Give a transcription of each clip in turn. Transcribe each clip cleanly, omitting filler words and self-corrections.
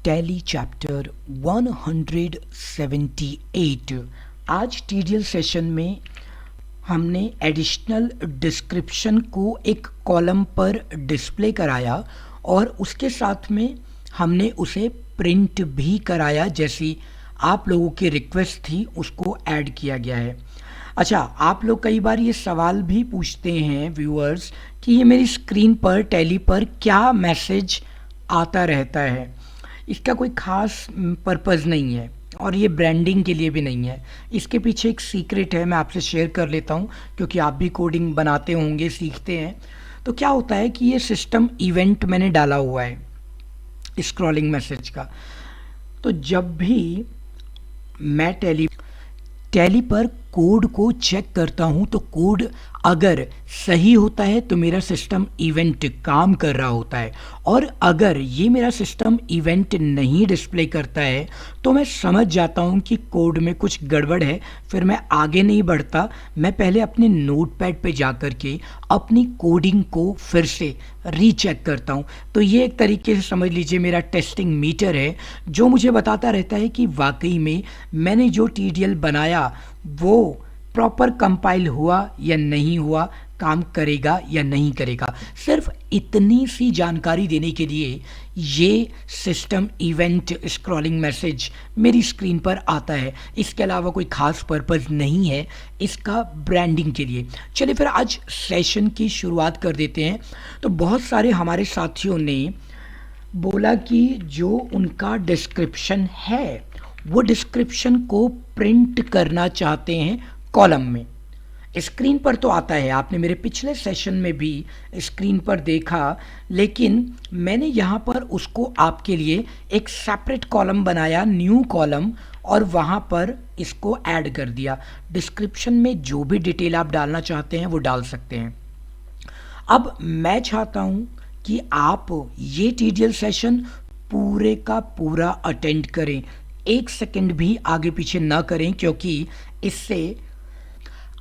Tally chapter 178। आज TDL session में हमने एडिशनल डिस्क्रिप्शन को एक कॉलम पर डिस्प्ले कराया और उसके साथ में हमने उसे प्रिंट भी कराया, जैसी आप लोगों की रिक्वेस्ट थी उसको ऐड किया गया है। अच्छा, आप लोग कई बार ये सवाल भी पूछते हैं व्यूअर्स कि ये मेरी स्क्रीन पर टैली पर क्या मैसेज आता रहता है। इसका कोई ख़ास पर्पज़ नहीं है और ये ब्रांडिंग के लिए भी नहीं है। इसके पीछे एक सीक्रेट है, मैं आपसे शेयर कर लेता हूँ, क्योंकि आप भी कोडिंग बनाते होंगे, सीखते हैं। तो क्या होता है कि ये सिस्टम इवेंट मैंने डाला हुआ है स्क्रॉलिंग मैसेज का। तो जब भी मैं टैली पर कोड को चेक करता हूँ तो कोड अगर सही होता है तो मेरा सिस्टम इवेंट काम कर रहा होता है, और अगर ये मेरा सिस्टम इवेंट नहीं डिस्प्ले करता है तो मैं समझ जाता हूँ कि कोड में कुछ गड़बड़ है। फिर मैं आगे नहीं बढ़ता, मैं पहले अपने नोटपैड पे जा कर के अपनी कोडिंग को फिर से रीचेक करता हूँ। तो ये एक तरीके से समझ लीजिए मेरा टेस्टिंग मीटर है, जो मुझे बताता रहता है कि वाकई में मैंने जो टीडीएल बनाया वो प्रॉपर कंपाइल हुआ या नहीं हुआ, काम करेगा या नहीं करेगा। सिर्फ इतनी सी जानकारी देने के लिए ये सिस्टम इवेंट स्क्रॉलिंग मैसेज मेरी स्क्रीन पर आता है। इसके अलावा कोई ख़ास पर्पज़ नहीं है इसका, ब्रांडिंग के लिए। चलिए फिर आज सेशन की शुरुआत कर देते हैं। तो बहुत सारे हमारे साथियों ने बोला कि जो उनका डिस्क्रिप्शन है वो डिस्क्रिप्शन को प्रिंट करना चाहते हैं कॉलम में। स्क्रीन पर तो आता है, आपने मेरे पिछले सेशन में भी स्क्रीन पर देखा, लेकिन मैंने यहाँ पर उसको आपके लिए एक सेपरेट कॉलम बनाया, न्यू कॉलम, और वहाँ पर इसको ऐड कर दिया। डिस्क्रिप्शन में जो भी डिटेल आप डालना चाहते हैं वो डाल सकते हैं। अब मैं चाहता हूँ कि आप ये टीडीएल सेशन पूरे का पूरा अटेंड करें, एक सेकंड भी आगे पीछे ना करें, क्योंकि इससे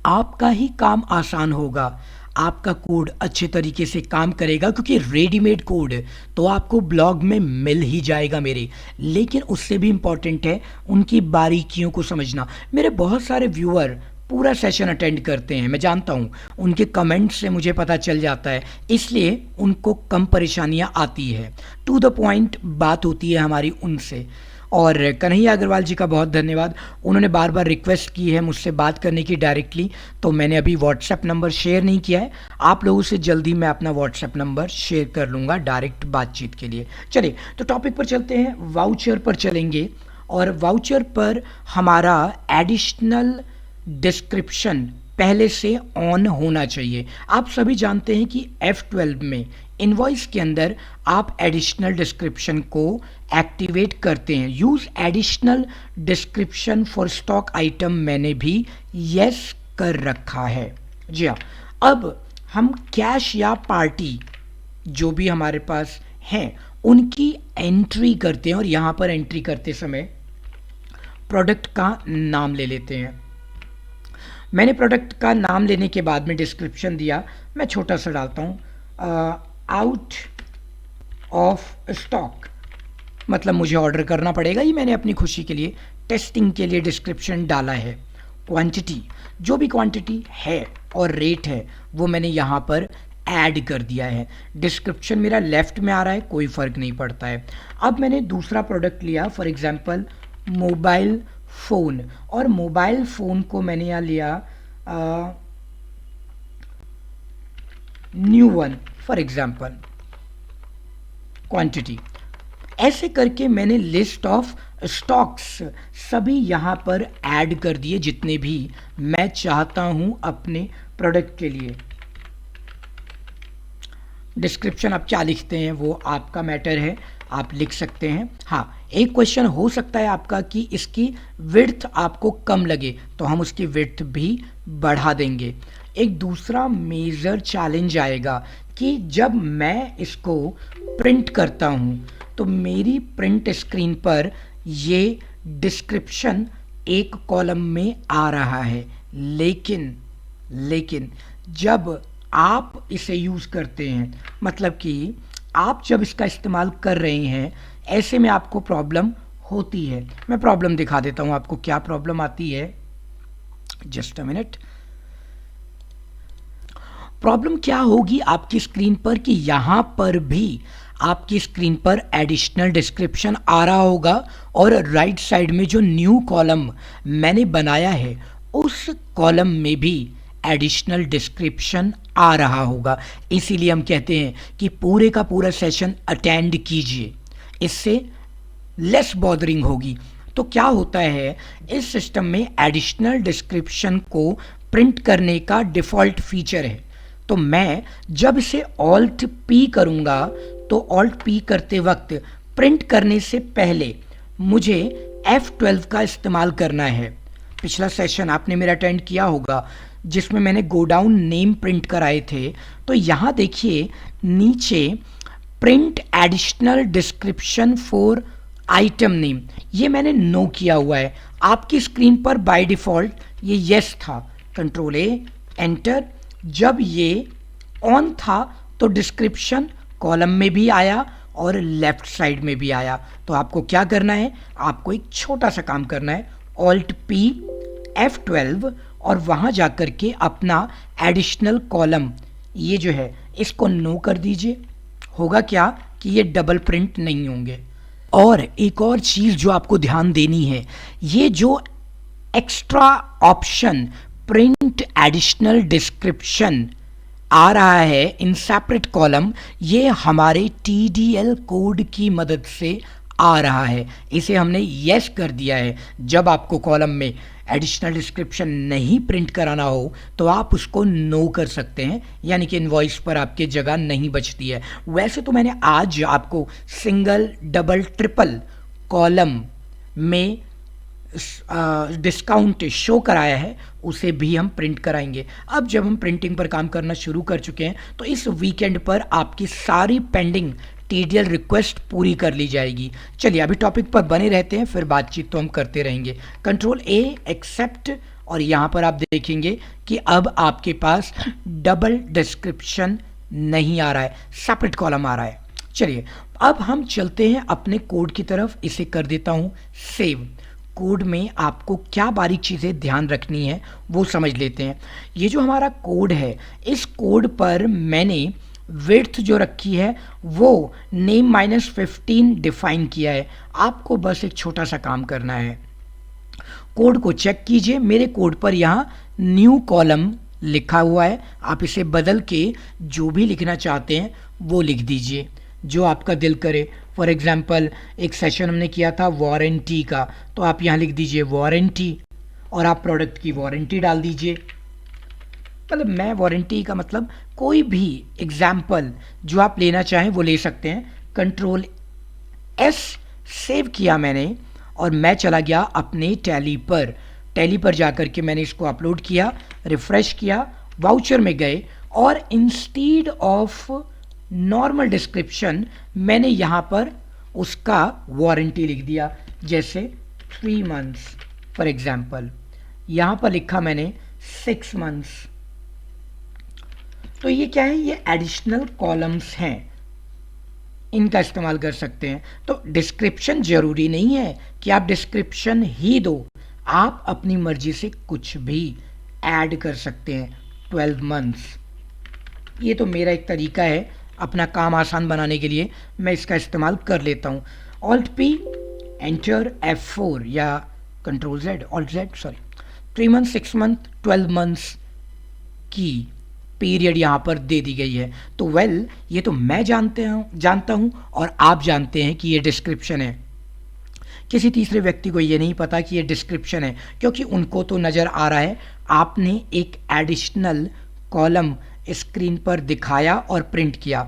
आपका ही काम आसान होगा, आपका कोड अच्छे तरीके से काम करेगा, क्योंकि रेडीमेड कोड तो आपको ब्लॉग में मिल ही जाएगा मेरे। लेकिन उससे भी इम्पॉर्टेंट है उनकी बारीकियों को समझना। मेरे बहुत सारे व्यूअर पूरा सेशन अटेंड करते हैं, मैं जानता हूँ, उनके कमेंट्स से मुझे पता चल जाता है, इसलिए उनको कम परेशानियाँ आती है, टू द पॉइंट बात होती है हमारी उनसे। और कन्हैया अग्रवाल जी का बहुत धन्यवाद, उन्होंने बार बार रिक्वेस्ट की है मुझसे बात करने की डायरेक्टली, तो मैंने अभी व्हाट्सएप नंबर शेयर नहीं किया है। आप लोगों से जल्दी मैं अपना व्हाट्सएप नंबर शेयर कर लूँगा डायरेक्ट बातचीत के लिए। चलिए तो टॉपिक पर चलते हैं, वाउचर पर चलेंगे। और वाउचर पर हमारा एडिशनल डिस्क्रिप्शन पहले से ऑन होना चाहिए। आप सभी जानते हैं कि F12 में इनवॉइस के अंदर आप एडिशनल डिस्क्रिप्शन को एक्टिवेट करते हैं। Use additional description for stock item मैंने भी यस कर रखा है। जी हाँ, अब हम कैश या पार्टी जो भी हमारे पास हैं उनकी एंट्री करते हैं, और यहाँ पर एंट्री करते समय प्रोडक्ट का नाम ले लेते हैं। मैंने प्रोडक्ट का नाम लेने के बाद में डिस्क्रिप्शन दिया, मैं छोटा सा डालता हूँ, आउट ऑफ स्टॉक, मतलब मुझे ऑर्डर करना पड़ेगा। ये मैंने अपनी खुशी के लिए, टेस्टिंग के लिए डिस्क्रिप्शन डाला है। क्वांटिटी, जो भी क्वांटिटी है और रेट है वो मैंने यहाँ पर ऐड कर दिया है। डिस्क्रिप्शन मेरा लेफ़्ट में आ रहा है, कोई फ़र्क नहीं पड़ता है। अब मैंने दूसरा प्रोडक्ट लिया, फॉर एग्जांपल मोबाइल फ़ोन, और मोबाइल फ़ोन को मैंने यहाँ लिया new one, for example quantity. ऐसे करके मैंने लिस्ट ऑफ स्टॉक्स सभी यहाँ पर ऐड कर दिए, जितने भी मैं चाहता हूँ अपने प्रोडक्ट के लिए। डिस्क्रिप्शन आप क्या लिखते हैं वो आपका मैटर है, आप लिख सकते हैं। हाँ, एक क्वेश्चन हो सकता है आपका कि इसकी विड्थ आपको कम लगे, तो हम उसकी विड्थ भी बढ़ा देंगे। एक दूसरा मेजर चैलेंज आएगा कि जब मैं इसको प्रिंट करता हूँ तो मेरी प्रिंट स्क्रीन पर ये डिस्क्रिप्शन एक कॉलम में आ रहा है, लेकिन जब आप इसे यूज़ करते हैं, मतलब कि आप जब इसका इस्तेमाल कर रहे हैं ऐसे में आपको प्रॉब्लम होती है। मैं प्रॉब्लम दिखा देता हूँ आपको क्या प्रॉब्लम आती है। Just a minute. प्रॉब्लम क्या होगी आपकी स्क्रीन पर कि यहाँ पर भी आपकी स्क्रीन पर एडिशनल डिस्क्रिप्शन आ रहा होगा और राइट साइड में जो न्यू कॉलम मैंने बनाया है उस कॉलम में भी एडिशनल डिस्क्रिप्शन आ रहा होगा। इसीलिए हम कहते हैं कि पूरे का पूरा सेशन अटेंड कीजिए, इससे लेस बॉदरिंग होगी। तो क्या होता है इस सिस्टम में एडिशनल डिस्क्रिप्शन को प्रिंट करने का डिफ़ॉल्ट फीचर है। तो मैं जब इसे ऑल्ट पी करूँगा तो ऑल्ट पी करते वक्त प्रिंट करने से पहले मुझे F12 का इस्तेमाल करना है। पिछला सेशन आपने मेरा अटेंड किया होगा जिसमें मैंने गोडाउन नेम प्रिंट कराए थे। तो यहाँ देखिए नीचे print additional description for item name, ये मैंने नो किया हुआ है। आपकी स्क्रीन पर बाय डिफ़ॉल्ट ये यस था। कंट्रोल ए एंटर। जब ये ऑन था तो डिस्क्रिप्शन कॉलम में भी आया और लेफ्ट साइड में भी आया। तो आपको क्या करना है, आपको एक छोटा सा काम करना है, ऑल्ट पी F12 और वहाँ जा कर के अपना एडिशनल कॉलम ये जो है इसको नो कर दीजिए। होगा क्या कि ये डबल प्रिंट नहीं होंगे। और एक और चीज़ जो आपको ध्यान देनी है, ये जो extra option print additional description आ रहा है इन सेपरेट कॉलम, ये हमारे TDL कोड की मदद से आ रहा है। इसे हमने यस कर दिया है। जब आपको कॉलम में एडिशनल डिस्क्रिप्शन नहीं प्रिंट कराना हो तो आप उसको नो कर सकते हैं, यानी कि इनवॉइस पर आपके जगह नहीं बचती है। वैसे तो मैंने आज आपको सिंगल डबल ट्रिपल कॉलम में डिस्काउंट शो कराया है, उसे भी हम प्रिंट कराएंगे। अब जब हम प्रिंटिंग पर काम करना शुरू कर चुके हैं तो इस वीकेंड पर आपकी सारी पेंडिंग TDL रिक्वेस्ट पूरी कर ली जाएगी। चलिए अभी टॉपिक पर बने रहते हैं, फिर बातचीत तो हम करते रहेंगे। कंट्रोल ए एक्सेप्ट, और यहाँ पर आप देखेंगे कि अब आपके पास डबल डिस्क्रिप्शन नहीं आ रहा है, सेपरेट कॉलम आ रहा है। चलिए अब हम चलते हैं अपने कोड की तरफ। इसे कर देता हूँ सेव। कोड में आपको क्या बारीक चीज़ें ध्यान रखनी है वो समझ लेते हैं। ये जो हमारा कोड है, इस कोड पर मैंने विड्थ जो रखी है वो नेम -15 डिफाइन किया है। आपको बस एक छोटा सा काम करना है, कोड को चेक कीजिए। मेरे कोड पर यहाँ न्यू कॉलम लिखा हुआ है, आप इसे बदल के जो भी लिखना चाहते हैं वो लिख दीजिए, जो आपका दिल करे। फॉर एग्जांपल एक सेशन हमने किया था वारंटी का, तो आप यहाँ लिख दीजिए वारंटी और आप प्रोडक्ट की वारंटी डाल दीजिए। मतलब मैं वारंटी का मतलब कोई भी एग्जाम्पल जो आप लेना चाहें वो ले सकते हैं। कंट्रोल S सेव किया मैंने और मैं चला गया अपने टैली पर। टैली पर जाकर के मैंने इसको अपलोड किया, रिफ्रेश किया, वाउचर में गए और इंस्टीड ऑफ नॉर्मल डिस्क्रिप्शन मैंने यहाँ पर उसका वारंटी लिख दिया, जैसे 3 मंथ्स फॉर एग्जाम्पल। यहाँ पर लिखा मैंने 6 मंथ्स। तो ये क्या है, ये एडिशनल कॉलम्स हैं, इनका इस्तेमाल कर सकते हैं। तो डिस्क्रिप्शन जरूरी नहीं है कि आप डिस्क्रिप्शन ही दो, आप अपनी मर्जी से कुछ भी ऐड कर सकते हैं। 12 मंथ्स, ये तो मेरा एक तरीका है अपना काम आसान बनाने के लिए, मैं इसका इस्तेमाल कर लेता हूँ। ऑल्ट पी एंटर F4 या control Z, alt Z sorry, 3 month 6 month 12 months की पीरियड यहाँ पर दे दी गई है। तो वेल ये तो मैं जानता हूँ और आप जानते हैं कि ये डिस्क्रिप्शन है। किसी तीसरे व्यक्ति को ये नहीं पता कि ये डिस्क्रिप्शन है, क्योंकि उनको तो नज़र आ रहा है आपने एक एडिशनल कॉलम स्क्रीन पर दिखाया और प्रिंट किया।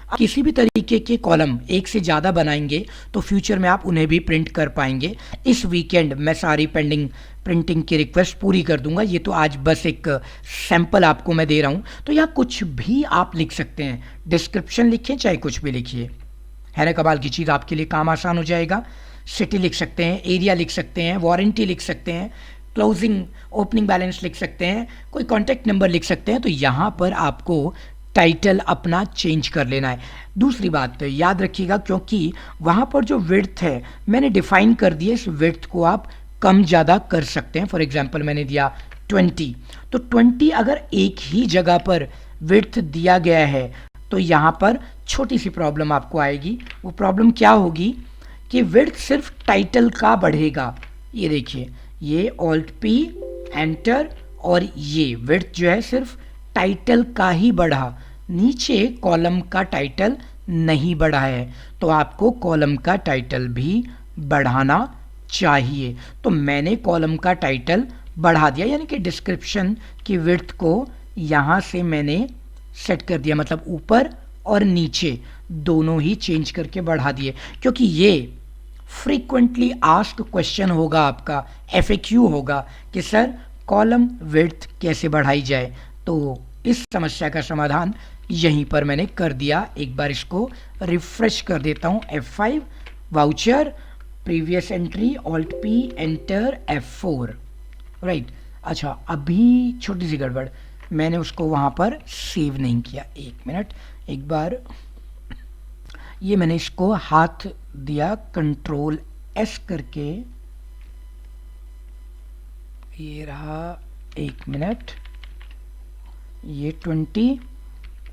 किसी भी तरीके के कॉलम एक से ज़्यादा बनाएंगे तो फ्यूचर में आप उन्हें भी प्रिंट कर पाएंगे। इस वीकेंड मैं सारी पेंडिंग प्रिंटिंग की रिक्वेस्ट पूरी कर दूंगा। ये तो आज बस एक सैंपल आपको मैं दे रहा हूँ। तो यहाँ कुछ भी आप लिख सकते हैं, डिस्क्रिप्शन लिखें चाहे कुछ भी लिखिए, है ना कमाल की चीज़, आपके लिए काम आसान हो जाएगा। सिटी लिख सकते हैं, एरिया लिख सकते हैं, वारंटी लिख सकते हैं, क्लोजिंग ओपनिंग बैलेंस लिख सकते हैं, कोई कॉन्टैक्ट नंबर लिख सकते हैं। तो यहाँ पर आपको टाइटल अपना चेंज कर लेना है। दूसरी बात याद रखिएगा, क्योंकि वहाँ पर जो विड्थ है मैंने डिफाइन कर दिया, इस विड्थ को आप कम ज़्यादा कर सकते हैं। फॉर एग्जांपल मैंने दिया 20, तो 20 अगर एक ही जगह पर विड्थ दिया गया है तो यहाँ पर छोटी सी प्रॉब्लम आपको आएगी। वो प्रॉब्लम क्या होगी कि विड्थ सिर्फ टाइटल का बढ़ेगा। ये देखिए, ये ऑल्ट पी एंटर, और ये विड्थ जो है सिर्फ टाइटल का ही बढ़ा, नीचे कॉलम का टाइटल नहीं बढ़ा है, तो आपको कॉलम का टाइटल भी बढ़ाना चाहिए। तो मैंने कॉलम का टाइटल बढ़ा दिया, यानी कि डिस्क्रिप्शन की विड्थ को यहाँ से मैंने सेट कर दिया, मतलब ऊपर और नीचे दोनों ही चेंज करके बढ़ा दिए, क्योंकि ये फ्रीक्वेंटली आस्क्ड क्वेश्चन होगा आपका, एफएक्यू होगा कि सर कॉलम विड्थ कैसे बढ़ाई जाए। तो इस समस्या का समाधान यहीं पर मैंने कर दिया। एक बार इसको रिफ्रेश कर देता हूँ, F5 voucher, previous entry, alt P enter, F4, right. अच्छा, अभी छोटी सी गड़बड़, मैंने उसको वहाँ पर सेव नहीं किया। एक मिनट, एक बार, ये मैंने इसको हाथ दिया कंट्रोल S करके, ये रहा, एक मिनट, ये 20,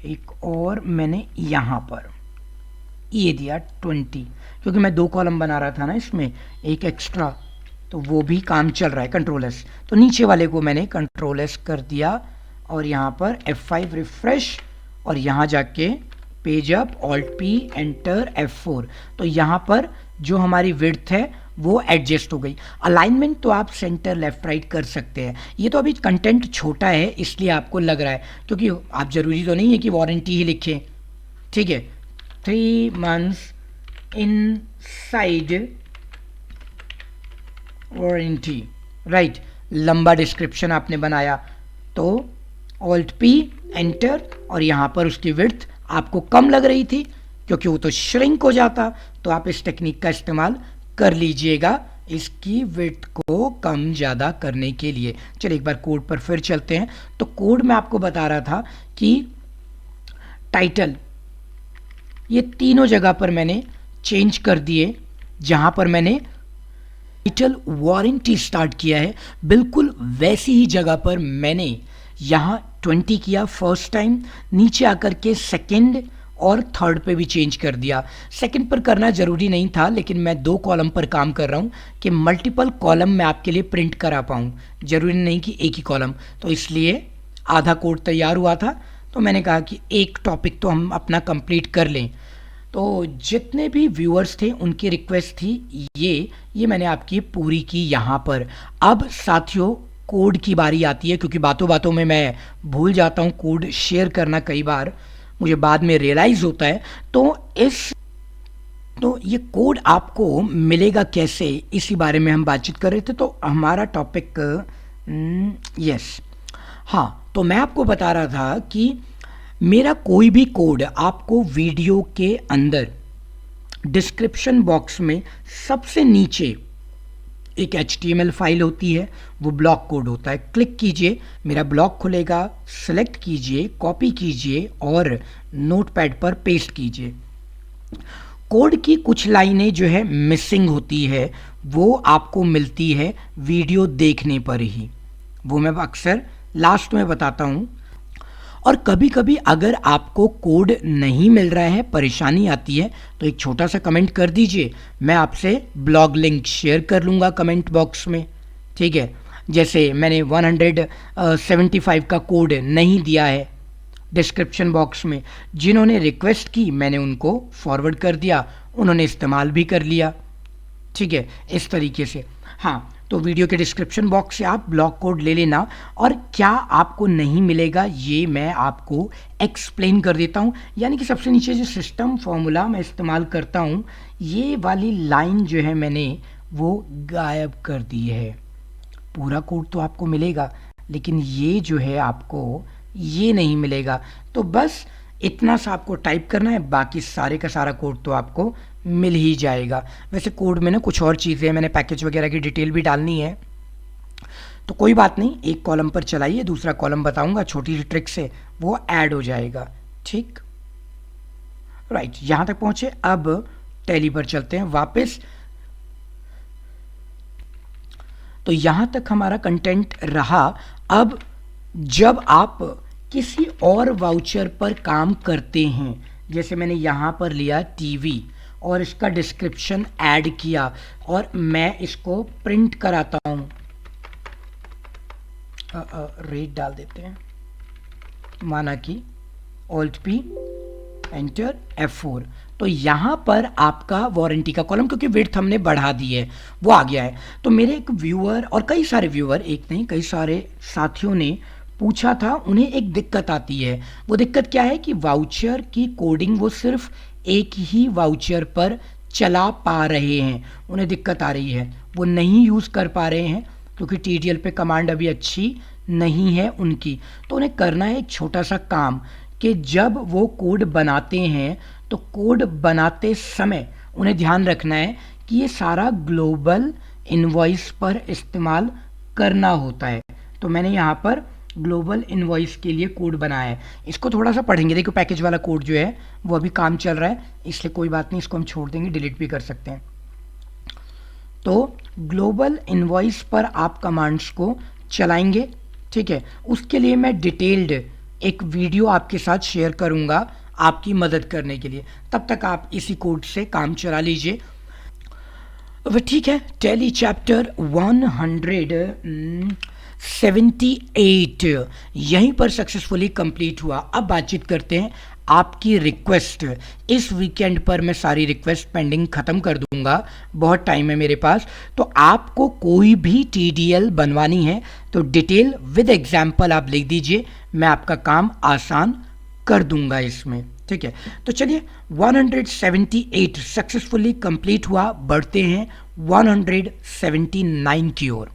एक और मैंने यहाँ पर ये दिया 20, क्योंकि मैं 2 कॉलम बना रहा था ना इसमें, एक एक्स्ट्रा, तो वो भी काम चल रहा है, कंट्रोल S। तो नीचे वाले को मैंने कंट्रोल S कर दिया और यहाँ पर F5 रिफ्रेश, और यहाँ जाके page up, alt P enter, F4। तो यहाँ पर जो हमारी विड्थ है वो एडजस्ट हो गई। अलाइनमेंट तो आप सेंटर लेफ्ट राइट कर सकते हैं। ये तो अभी कंटेंट छोटा है इसलिए आपको लग रहा है, क्योंकि आप ज़रूरी तो नहीं है कि वारंटी ही लिखें, ठीक है। 3 months इनसाइड वारंटी, राइट। लंबा डिस्क्रिप्शन आपने बनाया, तो ऑल्ट पी एंटर, और यहाँ पर उसकी विड्थ आपको कम लग रही थी क्योंकि वो तो श्रिंक हो जाता, तो आप इस टेक्निक का इस्तेमाल कर लीजिएगा इसकी विड्थ को कम ज़्यादा करने के लिए। चलिए एक बार कोड पर फिर चलते हैं। तो कोड में आपको बता रहा था कि टाइटल ये तीनों जगह पर मैंने चेंज कर दिए। जहाँ पर मैंने टाइटल वारंटी स्टार्ट किया है, बिल्कुल वैसी ही जगह पर मैंने यहाँ 20 किया फर्स्ट टाइम, नीचे आकर के सेकंड और थर्ड पे भी चेंज कर दिया। सेकंड पर करना ज़रूरी नहीं था, लेकिन मैं 2 कॉलम पर काम कर रहा हूँ कि मल्टीपल कॉलम मैं आपके लिए प्रिंट करा पाऊँ, ज़रूरी नहीं कि एक ही कॉलम। तो इसलिए आधा कोड तैयार हुआ था, तो मैंने कहा कि एक टॉपिक तो हम अपना कंप्लीट कर लें। तो जितने भी व्यूअर्स थे उनकी रिक्वेस्ट थी, ये मैंने आपकी पूरी की यहाँ पर। अब साथियों कोड की बारी आती है, क्योंकि बातों बातों में मैं भूल जाता हूँ कोड शेयर करना, कई बार मुझे बाद में रियलाइज़ होता है। तो ये कोड आपको मिलेगा कैसे, इसी बारे में हम बातचीत कर रहे थे। तो हमारा टॉपिक यस, हाँ, तो मैं आपको बता रहा था कि मेरा कोई भी कोड आपको वीडियो के अंदर डिस्क्रिप्शन बॉक्स में सबसे नीचे एक HTML फाइल होती है, वो ब्लॉक कोड होता है। क्लिक कीजिए, मेरा ब्लॉक खुलेगा, सेलेक्ट कीजिए, कॉपी कीजिए और नोटपैड पर पेस्ट कीजिए। कोड की कुछ लाइनें जो है मिसिंग होती है, वो आपको मिलती है वीडियो देखने पर ही, वो मैं अक्सर लास्ट में बताता हूँ। और कभी कभी अगर आपको कोड नहीं मिल रहा है, परेशानी आती है, तो एक छोटा सा कमेंट कर दीजिए, मैं आपसे ब्लॉग लिंक शेयर कर लूँगा कमेंट बॉक्स में, ठीक है। जैसे मैंने 175 का कोड नहीं दिया है डिस्क्रिप्शन बॉक्स में, जिन्होंने रिक्वेस्ट की मैंने उनको फॉरवर्ड कर दिया, उन्होंने इस्तेमाल भी कर लिया, ठीक है, इस तरीके से। हाँ, तो वीडियो के डिस्क्रिप्शन बॉक्स से आप ब्लॉक कोड ले लेना, और क्या आपको नहीं मिलेगा ये मैं आपको एक्सप्लेन कर देता हूँ। यानी कि सबसे नीचे जो सिस्टम फॉर्मूला मैं इस्तेमाल करता हूँ, ये वाली लाइन जो है मैंने वो गायब कर दी है। पूरा कोड तो आपको मिलेगा, लेकिन ये जो है आपको ये नहीं मिलेगा। तो बस इतना सा आपको टाइप करना है, बाकी सारे का सारा कोड तो आपको मिल ही जाएगा। वैसे कोड में ना कुछ और चीज़ें, मैंने पैकेज वगैरह की डिटेल भी डालनी है, तो कोई बात नहीं, एक कॉलम पर चलाइए, दूसरा कॉलम बताऊंगा छोटी सी ट्रिक से, वो ऐड हो जाएगा, ठीक, राइट, यहां तक पहुंचे। अब टैली पर चलते हैं वापस। तो यहां तक हमारा कंटेंट रहा। अब जब आप किसी और वाउचर पर काम करते हैं, जैसे मैंने यहां पर लिया टीवी और इसका डिस्क्रिप्शन ऐड किया और मैं इसको प्रिंट कराता हूं, रेट डाल देते हैं, माना कि ऑल्ट पी एंटर F4। तो यहां पर आपका वारंटी का कॉलम, क्योंकि विड्थ हमने बढ़ा दी है, वो आ गया है। तो मेरे एक व्यूअर और कई सारे व्यूअर, एक नहीं कई सारे साथियों ने पूछा था, उन्हें एक दिक्कत आती है। वो दिक्कत क्या है कि वाउचर की कोडिंग वो सिर्फ एक ही वाउचर पर चला पा रहे हैं, उन्हें दिक्कत आ रही है, वो नहीं यूज़ कर पा रहे हैं क्योंकि TTL पे कमांड अभी अच्छी नहीं है उनकी। तो उन्हें करना है एक छोटा सा काम कि जब वो कोड बनाते हैं तो कोड बनाते समय उन्हें ध्यान रखना है कि ये सारा ग्लोबल इनवॉइस पर इस्तेमाल करना होता है। तो मैंने यहाँ पर ग्लोबल इनवॉइस के लिए कोड बनाया है। इसको थोड़ा सा पढ़ेंगे, देखो पैकेज वाला कोड जो है वो अभी काम चल रहा है, इसलिए कोई बात नहीं, इसको हम छोड़ देंगे, डिलीट भी कर सकते हैं। तो ग्लोबल इनवॉइस पर आप कमांड्स को चलाएंगे, ठीक है। उसके लिए मैं डिटेल्ड एक वीडियो आपके साथ शेयर करूंगा आपकी मदद करने के लिए, तब तक आप इसी कोड से काम चला लीजिए। ठीक है, टैली चैप्टर 178 यहीं पर सक्सेसफुली कंप्लीट हुआ। अब बातचीत करते हैं आपकी रिक्वेस्ट। इस वीकेंड पर मैं सारी रिक्वेस्ट पेंडिंग ख़त्म कर दूंगा, बहुत टाइम है मेरे पास। तो आपको कोई भी TDL बनवानी है तो डिटेल विद एग्जाम्पल आप लिख दीजिए, मैं आपका काम आसान कर दूंगा इसमें, ठीक है। तो चलिए 178 सक्सेसफुली कंप्लीट हुआ, बढ़ते हैं 179 की ओर।